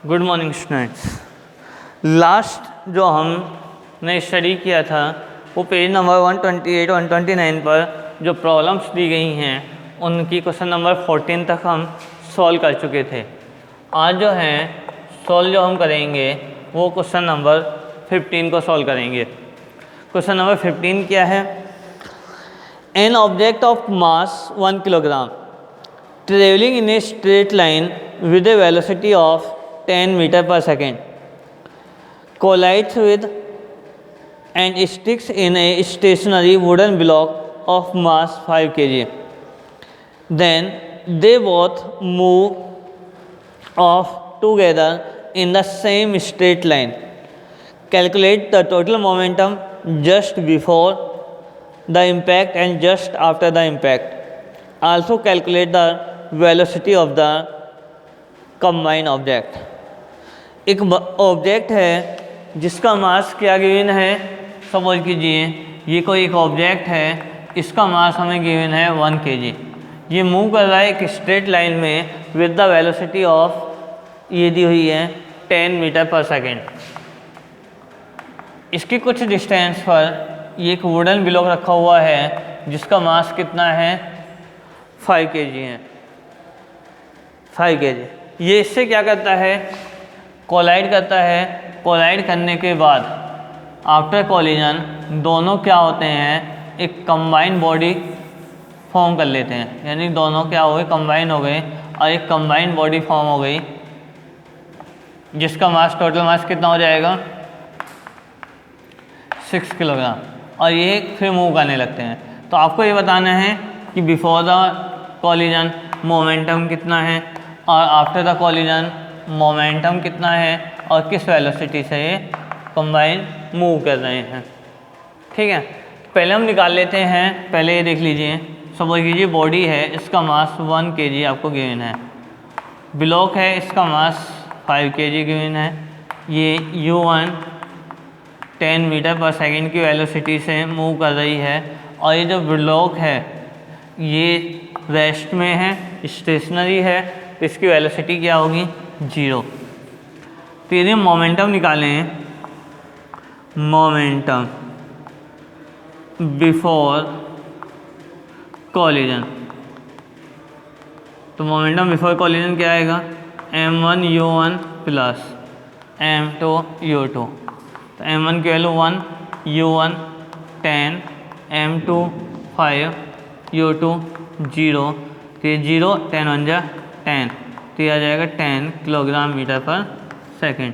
Good morning students. Last जो हमने study किया था वो पेज नंबर 128 129 पर जो प्रॉब्लम्स दी गई हैं उनकी क्वेश्चन नंबर 14 तक हम सॉल्व कर चुके थे। आज जो है सॉल्व जो हम करेंगे वो क्वेश्चन नंबर 15 को सॉल्व करेंगे। क्वेश्चन नंबर 15 क्या है? An object of mass 1 kilogram travelling in a straight line with a velocity of 10 meter per second collides with and sticks in a stationary wooden block of mass 5 kg. Then they both move off together in the same straight line. Calculate the total momentum just before the impact and just after the impact. Also calculate the velocity of the combine object. एक object है जिसका मास क्या given है, suppose कीजिए ये कोई एक object है, इसका मास हमें गिवन है 1 kg। ये मूव कर रहा है एक स्ट्रेट लाइन में विद द वेलोसिटी ऑफ ये दी हुई है 10 मीटर पर सेकेंड। इसकी कुछ डिस्टेंस पर ये एक वुडन ब्लॉक रखा हुआ है जिसका मास कितना है 5 kg है, 5 kg। ये इससे क्या करता है, कोलाइड करता है। कोलाइड करने के बाद आफ्टर कोलिजन दोनों क्या होते हैं, एक कंबाइन बॉडी फॉर्म कर लेते हैं, यानी दोनों क्या हो गए, कंबाइन हो गए और एक कंबाइन बॉडी फॉर्म हो गई जिसका मास टोटल मास कितना हो जाएगा 6 किलोग्राम। और ये फिर मूव करने लगते हैं। तो आपको ये बताना है कि बिफोर द कोलिजन मोमेंटम कितना है और आफ्टर द कोलिजन मोमेंटम कितना है और किस वेलोसिटी से ये कंबाइन मूव कर रहे हैं। ठीक है, पहले हम निकाल लेते हैं। पहले ये देख लीजिए, सपोज कीजिए बॉडी है, इसका मास 1 kg आपको गिवन है। ब्लॉक है, इसका मास 5 kg गिवन है। ये U1 10 मीटर पर सेकेंड की वेलोसिटी से मूव कर रही है और ये जो ब्लॉक है ये रेस्ट में है, स्टेशनरी है, तो इसकी वेलोसिटी क्या होगी 0। तो यदि हम मोमेंटम निकालें, मोमेंटम बिफोर कोलिजन, तो मोमेंटम बिफोर कोलिजन क्या आएगा, m1 u1 plus m2 u2। तो m1 की वैल्यू 1, u1 10, m2 5, u2 0। तो ये 0 10 1 जा 10, तो यह आ जाएगा 10 किलोग्राम मीटर पर सेकेंड।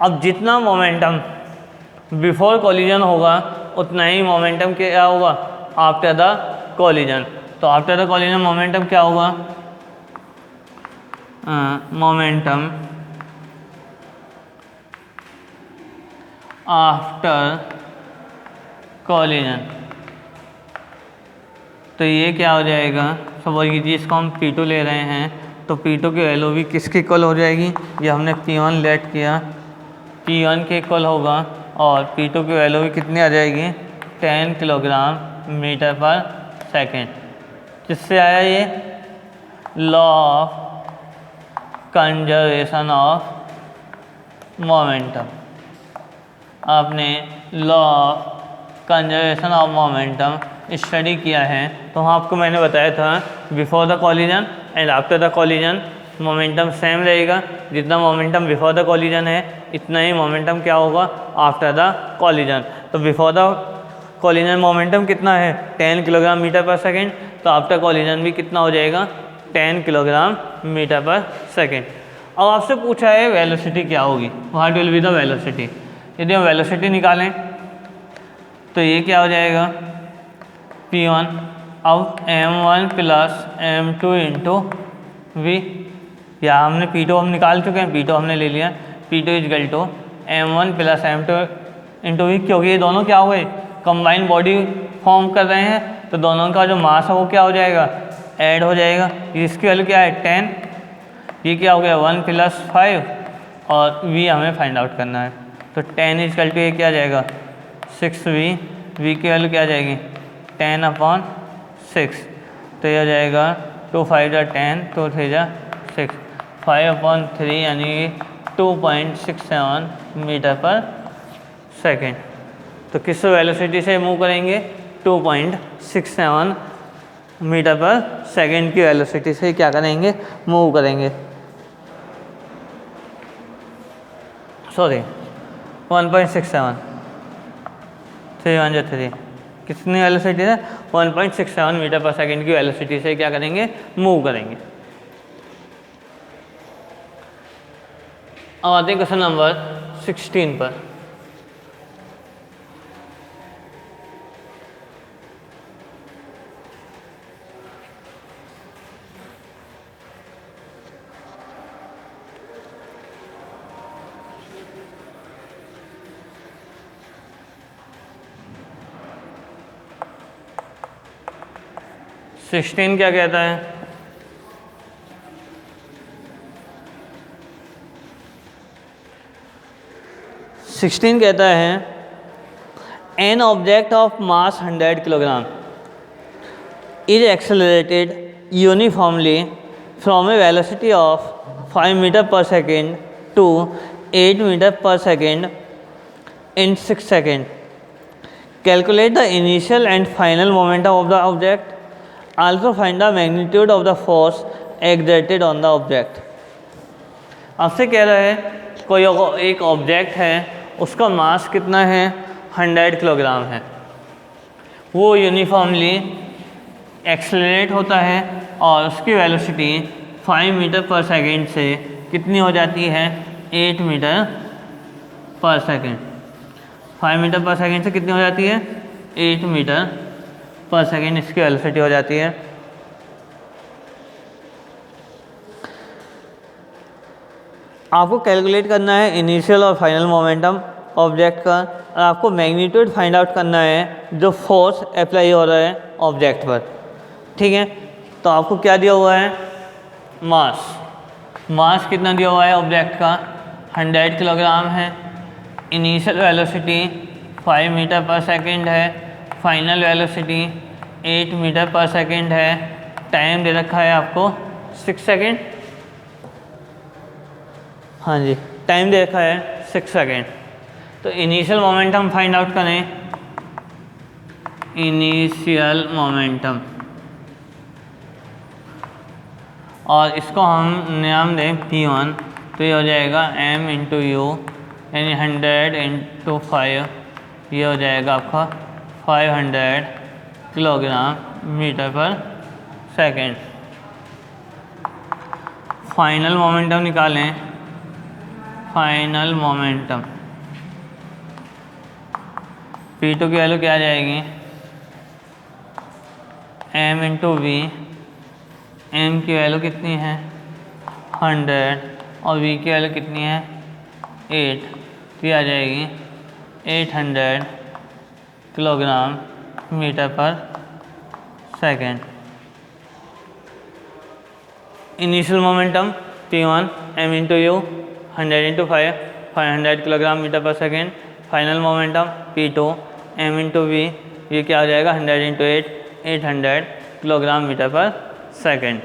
अब जितना मोमेंटम बिफोर कोलिजन होगा उतना ही मोमेंटम क्या होगा आफ्टर द कोलिजन। तो आफ्टर द कोलिजन मोमेंटम क्या होगा, मोमेंटम आफ्टर कोलिजन, तो ये क्या हो जाएगा, सपोज कीजिए इसको हम P2 ले रहे हैं तो P2 की वैल्यू भी किसके इक्वल हो जाएगी, ये हमने P1 लेट किया, P1 के इक्वल होगा और P2 की वैल्यू भी कितनी आ जाएगी 10 किलोग्राम मीटर पर सेकेंड। किससे आया ये, law of conservation of momentum. आपने law of conservation of momentum study किया है तो वहाँ आपको मैंने बताया था before the collision and after the collision momentum same रहेगा। जितना मोमेंटम बिफोर द कोलिजन है इतना ही मोमेंटम क्या होगा आफ्टर द कोलिजन। तो बिफोर द कोलिजन मोमेंटम कितना है 10 किलोग्राम मीटर पर सेकेंड, तो आफ्टर कोलिजन भी कितना हो जाएगा 10 किलोग्राम मीटर पर सेकेंड। अब आपसे पूछा है वेलोसिटी क्या होगी, what will be the velocity. यदि हम वेलोसिटी निकालें तो ये क्या हो जाएगा P1, अब m1 plus m2 into v, या हमने P2 हम निकाल चुके हैं, P2 हमने ले लिया, P2 is equal to m1 plus m2 into v, क्योंकि ये दोनों क्या हो गए कंबाइन बॉडी फॉर्म कर रहे हैं तो दोनों का जो मास है वो क्या हो जाएगा ऐड हो जाएगा। इसकी वैल्यू क्या है 10, ये क्या हो गया 1 प्लस 5 और v हमें फाइंड आउट करना है। तो 10 इजकल टू ये क्या आ जाएगा 6v, v की वैल्यू क्या आ जाएगी 10/6, तो यह आ जाएगा 2 5 10, 2 3 6, 5/3 यानी 2.67 मीटर पर सेकेंड। तो किस वेलोसिटी से मूव करेंगे? 2.67 मीटर पर सेकेंड की वेलोसिटी से क्या करेंगे? मूव करेंगे। सॉरी 1.67 3 कितनी वेलोसिटी है? 1.67 मीटर पर सेकेंड की वेलोसिटी से क्या करेंगे? मूव करेंगे। अब आते हैं क्वेश्चन नंबर 16 पर। सिक्सटीन क्या कहता है? सिक्सटीन कहता है an object of mass 100 kilogram is accelerated uniformly from a velocity of 5 metre per second to 8 metre per second in 6 seconds. Calculate the initial and final momentum of the object. Also find the magnitude of the force exerted on the object. आपसे कह रहा है कोई एक object है, उसका मास कितना है? 100 किलोग्राम है। वो यूनिफॉर्मली एक्सेलरेट होता है और उसकी वेलोसिटी 5 मीटर पर सेकेंड से कितनी हो जाती है? 8 metre per second. 5 metre per second से कितनी हो जाती है? 8 मीटर पर सेकेंड इसकी वेलोसिटी हो जाती है। आपको कैलकुलेट करना है इनिशियल और फाइनल मोमेंटम ऑब्जेक्ट का, और आपको मैग्नीट्यूड फाइंड आउट करना है जो फोर्स अप्लाई हो रहा है ऑब्जेक्ट पर। ठीक है, तो आपको क्या दिया हुआ है? मास कितना दिया हुआ है ऑब्जेक्ट का? 100 किलोग्राम है। Initial velocity 5 metre per second है। Final velocity 8 metre per second है। टाइम दे रखा है आपको 6 सेकेंड। हाँ जी, टाइम दे रखा है 6 सेकेंड। तो इनिशियल मोमेंटम फाइंड आउट करें। इनिशियल मोमेंटम, और इसको हम नाम दें P1, तो ये हो जाएगा m इंटू यू, यानी 100 इंटू 5, ये हो जाएगा आपका 500 kilogram metre per second. Final momentum निकालें। फाइनल मोमेंटम P2 की वैल्यू क्या आ जाएगी? m into v. m की वैल्यू कितनी है? 100, और v की वैल्यू कितनी है? 8, तो आ जाएगी 800 kilogram metre per second. Initial momentum P1 m into u, 100 into 5, 500 kilogram metre per second. Final momentum P2 m into v, ये क्या हो जाएगा? 100 into 8, 800 kilogram metre per second.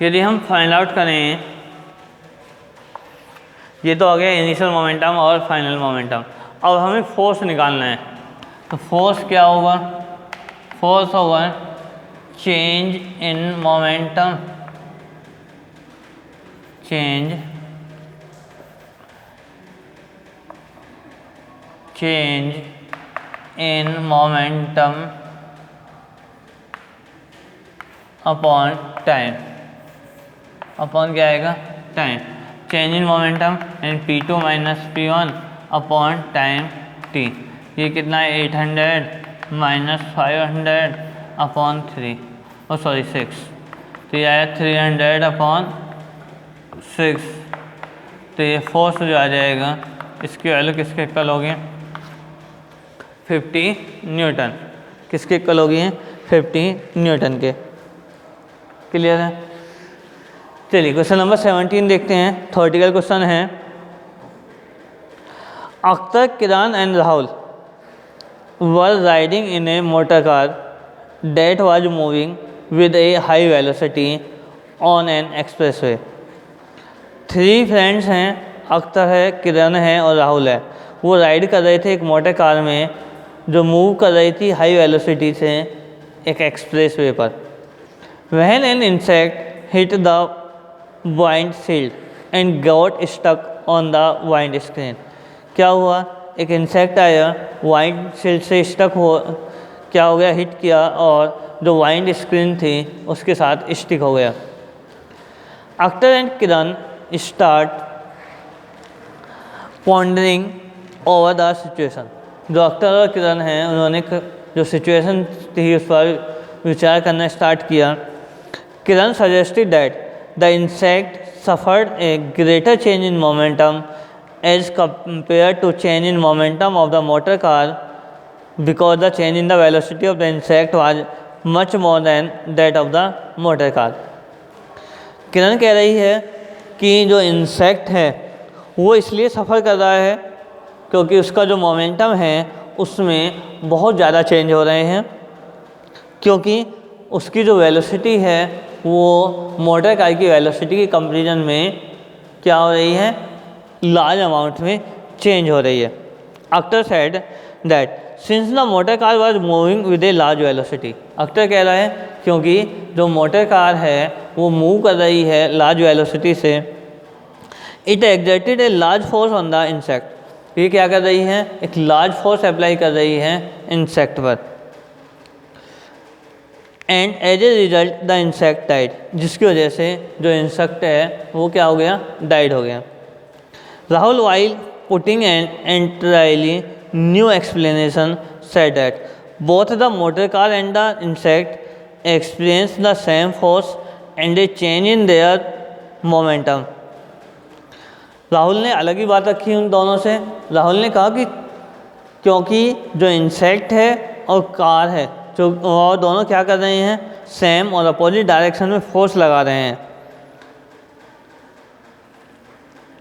यदि हम फाइंड आउट करें, ये तो हो गया इनिशियल मोमेंटम और फाइनल मोमेंटम। अब हमें फोर्स निकालना है, तो फोर्स क्या होगा? फोर्स होगा change in momentum, change in momentum upon time. Upon क्या आएगा? Time. Change in momentum and P2 minus P1 upon time t। ये कितना है? 800 माइनस 500 अपॉन 3, और सॉरी 6, तो ये आया 300 अपॉन 6। तो ये फोर्स जो आ जाएगा, इसकी वैल्यू किसके इक्वल होगी? 50 न्यूटन। किसके इक्वल होगी? 50 न्यूटन के। क्लियर है? चलिए क्वेश्चन नंबर 17 देखते हैं। थ्योरेटिकल क्वेश्चन है। अख्तर, किरान and Rahul were riding in A motor car that was moving with a high velocity on an expressway. 3 friends हैं, अख्तर है, किरण है और राहुल है। वो राइड कर रहे थे एक मोटर कार में जो मूव कर रही थी हाई वेलोसिटी से एक एक्सप्रेसवे पर। When an insect hit the windshield and got stuck on the windscreen। क्या हुआ, एक इंसेक्ट आया, वाइंडशील्ड से स्टक हो क्या हो गया, हिट किया और जो वाइंड स्क्रीन थी उसके साथ स्टिक हो गया। Akhtar and Kiran start pondering over the situation. जो अख्तर और किरण हैं उन्होंने जो सिचुएशन थी उस पर विचार करना स्टार्ट किया। Kiran suggested that the insect suffered a greater change in momentum as compare to change in momentum of the motor car because the change in the velocity of the insect was much more than that of the motor car. Kiran कह रही है कि जो insect है वो इसलिए सफ़र कर रहा है क्योंकि उसका जो मोमेंटम है उसमें बहुत ज़्यादा चेंज हो रहे हैं, क्योंकि उसकी जो वेलोसिटी है वो मोटर कार की वेलोसिटी के कंपैरिजन में क्या हो रही है, लार्ज अमाउंट में चेंज हो रही है। Akhtar said that since the motor car was moving with a large velocity. Akhtar कह रहा है क्योंकि जो मोटर कार है वो मूव कर रही है लार्ज वेलोसिटी से, it exerted a large force on the insect. ये क्या कर रही है, एक लार्ज फोर्स अप्लाई कर रही है इंसेक्ट पर। And as a result the insect died, जिसकी वजह से जो इंसेक्ट है वो क्या हो गया, डाइड हो गया। Rahul while putting an entirely new explanation said that both the motor car and the insect experienced the same force and a change in their momentum। Rahul ने अलग ही बात रखी उन दोनों से। राहुल ने कहा कि क्योंकि जो इंसेक्ट है और कार है जो और दोनों क्या कर रहे हैं, सेम और अपोजिट डायरेक्शन में फोर्स लगा रहे हैं।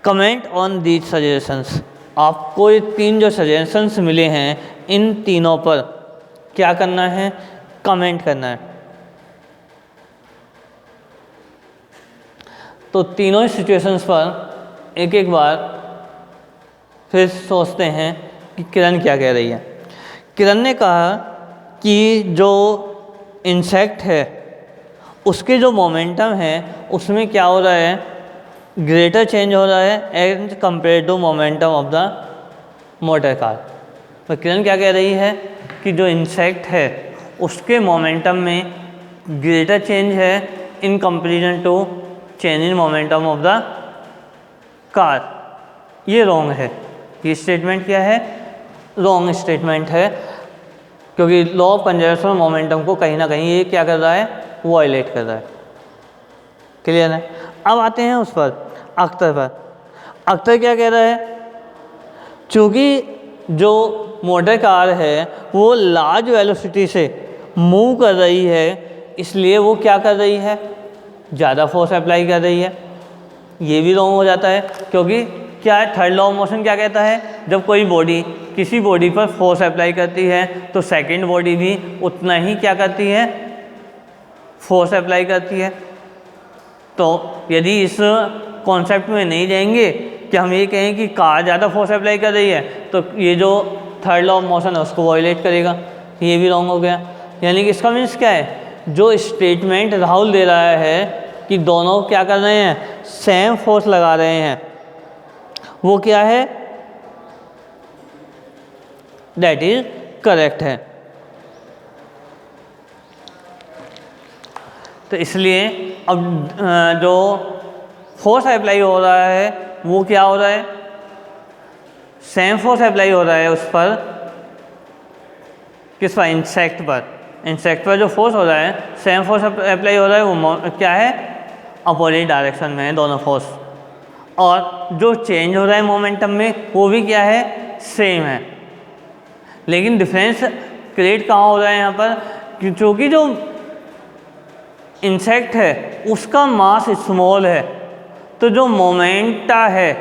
कमेंट ऑन दीज सजेशंस, आपको ये 3 जो सजेशंस मिले हैं इन तीनों पर क्या करना है, कमेंट करना है। तो तीनों सिचुएशंस पर एक एक बार फिर सोचते हैं कि किरण क्या कह रही है। किरण ने कहा कि जो इंसेक्ट है उसके जो मोमेंटम है उसमें क्या हो रहा है, ग्रेटर चेंज हो रहा है as compare to momentum of the motor car. तो किरण क्या कह रही है कि जो इंसेक्ट है उसके मोमेंटम में ग्रेटर चेंज है in comparison to change in momentum of the car. ये रॉन्ग है, ये स्टेटमेंट क्या है, रॉन्ग स्टेटमेंट है, क्योंकि law of conservation of momentum को कहीं ना कहीं ये क्या कर रहा है, वायलेट कर रहा है। क्लियर है। अब आते हैं उस पर, अख्तर पर। अख्तर क्या कह रहा है, चूँकि जो मोटर कार है वो लार्ज वेलोसिटी से मूव कर रही है इसलिए वो क्या कर रही है, ज़्यादा फोर्स अप्लाई कर रही है। ये भी रॉन्ग हो जाता है, क्योंकि क्या है, थर्ड लॉ ऑफ मोशन क्या कहता है, जब कोई बॉडी किसी बॉडी पर फोर्स अप्लाई करती है तो सेकंड बॉडी भी उतना ही क्या करती है, फोर्स अप्लाई करती है। तो यदि इस कॉन्सेप्ट में नहीं जाएंगे कि हम ये कहें कि कार ज़्यादा फोर्स अप्लाई कर रही है तो ये जो थर्ड लॉ ऑफ मोशन है उसको वायलेट करेगा, ये भी रॉन्ग हो गया। यानी कि इसका मीन्स क्या है, जो स्टेटमेंट राहुल दे रहा है कि दोनों क्या कर रहे हैं, सेम फोर्स लगा रहे हैं, वो क्या है, दैट इज करेक्ट है। तो इसलिए अब जो फोर्स अप्लाई हो रहा है वो क्या हो रहा है, सेम फोर्स अप्लाई हो रहा है उस पर, किस पर, इंसेक्ट पर। इंसेक्ट पर जो फोर्स हो रहा है, सेम फोर्स अप्लाई हो रहा है, वो क्या है, अपोजिट डायरेक्शन में है दोनों फोर्स। और जो चेंज हो रहा है मोमेंटम में वो भी क्या है, सेम है। लेकिन डिफरेंस क्रिएट कहाँ हो रहा है यहाँ पर, क्योंकि जो इंसेक्ट है उसका मास स्मॉल है, तो जो मोमेंटा है,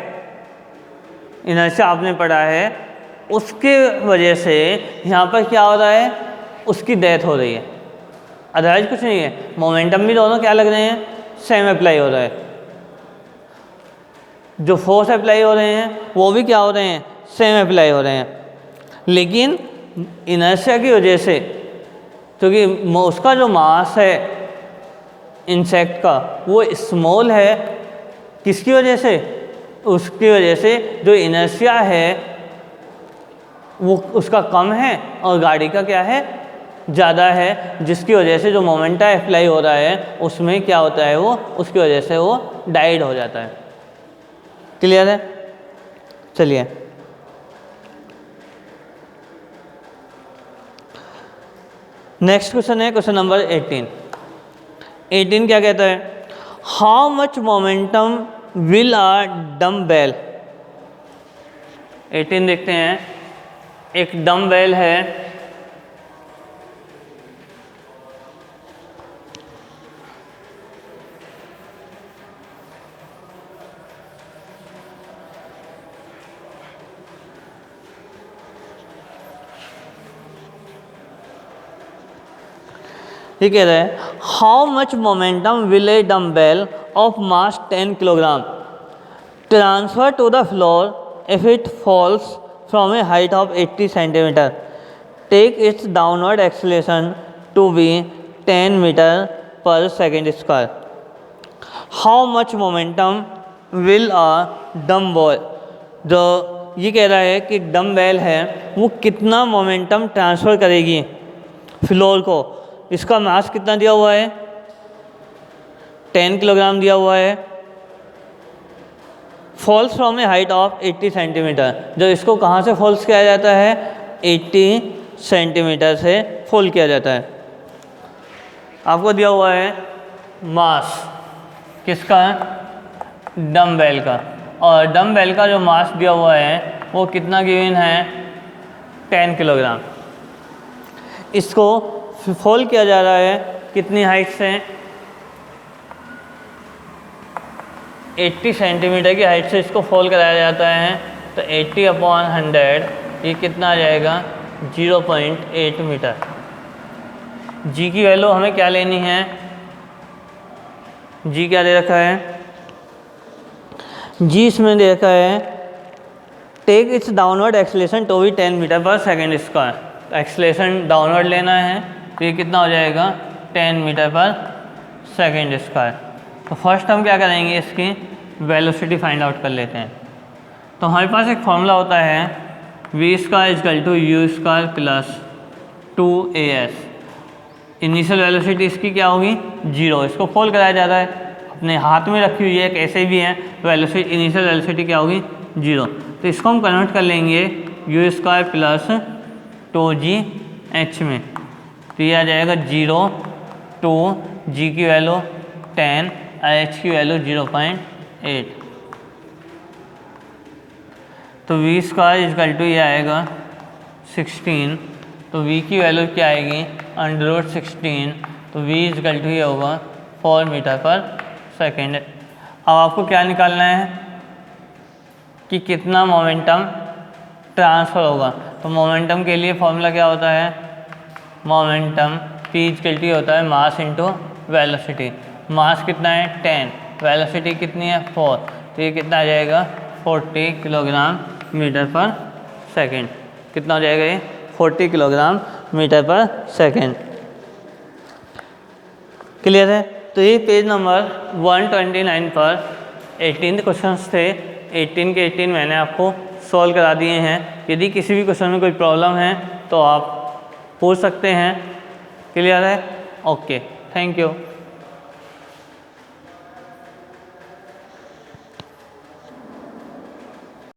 इनर्शिया आपने पढ़ा है, उसके वजह से यहाँ पर क्या हो रहा है, उसकी डेथ हो रही है। अदरवाइज कुछ नहीं है, मोमेंटम भी दोनों क्या लग रहे हैं, सेम अप्लाई हो रहा है, जो फोर्स अप्लाई हो रहे हैं वो भी क्या हो रहे हैं, सेम अप्लाई हो रहे हैं। लेकिन इनर्शिया की वजह से, क्योंकि उसका जो मास है इंसेक्ट का वो स्मॉल है, किसकी वजह से, उसकी वजह से जो इनर्शिया है वो उसका कम है और गाड़ी का क्या है, ज़्यादा है, जिसकी वजह से जो मोमेंटा अप्लाई हो रहा है उसमें क्या होता है, वो उसकी वजह से वो डाइड हो जाता है। क्लियर है? चलिए नेक्स्ट क्वेश्चन है क्वेश्चन नंबर 18 क्या कहता है, how much momentum will a dumbbell. 18 देखते हैं, एक डम्बेल है, ये कह रहा है how much momentum will a dumbbell of mass 10 kilogram transfer to the floor if it falls from a height of 80 centimetre, take its downward acceleration to be 10 metre per second square. How much momentum will a dumbbell, जो ये कह रहा है कि dumbbell है वो कितना momentum transfer करेगी फ्लोर को, इसका मास कितना दिया हुआ है, 10 किलोग्राम दिया हुआ है, false from a height of 80 centimetre, जो इसको कहाँ से फॉल्स किया जाता है, 80 सेंटीमीटर से फॉल किया जाता है। आपको दिया हुआ है मास किसका, डम्बेल का, और डम्बेल का जो मास दिया हुआ है वो कितना गिवन है, 10 किलोग्राम। इसको फॉल किया जा रहा है कितनी हाइट से, 80 सेंटीमीटर की हाइट से इसको फॉल कराया जाता है। तो 80/100 ये कितना आ जाएगा, 0.8 मीटर। जी की वैल्यू हमें क्या लेनी है, जी क्या दे रखा है, जी इसमें दे रखा है take its downward acceleration to be 10 metre per second square. Acceleration downward लेना है तो ये कितना हो जाएगा, 10 मीटर पर सेकेंड स्क्वायर। तो फर्स्ट हम क्या करेंगे, इसकी वेलोसिटी फाइंड आउट कर लेते हैं। तो हमारे पास एक फॉर्मूला होता है v² = u² + 2as। Initial velocity इसकी क्या होगी, 0, इसको फॉल कराया जा रहा है, अपने हाथ में रखी हुई है, कैसे भी है, तो वेलोसिटी इनिशियल वेलोसिटी क्या होगी, 0। तो इसको हम कन्वर्ट कर लेंगे u² + 2gh में, तो ये आ जाएगा 0, 2, g की वैल्यू 10 और h की वैल्यू 0.8। तो v² ये आएगा 16, तो v की वैल्यू क्या आएगी, √16, तो v ये होगा 4 मीटर पर सेकेंड। अब आपको क्या निकालना है कि कितना मोमेंटम ट्रांसफ़र होगा। तो मोमेंटम के लिए फॉर्मूला क्या होता है, मोमेंटम P होता है मास इंटू वेलोसिटी। मास कितना है, 10, वेलोसिटी कितनी है, 4, तो ये कितना आ जाएगा, 40 किलोग्राम मीटर पर सेकेंड। कितना हो जाएगा ये, 40 kilogram metre per second. Clear है? तो ये पेज नंबर 129 पर 18 क्वेश्चंस थे। 18 के 18 मैंने आपको सॉल्व करा दिए हैं। यदि किसी भी क्वेश्चन में कोई प्रॉब्लम है तो आप पूछ सकते हैं। क्लियर है? Okay, thank you.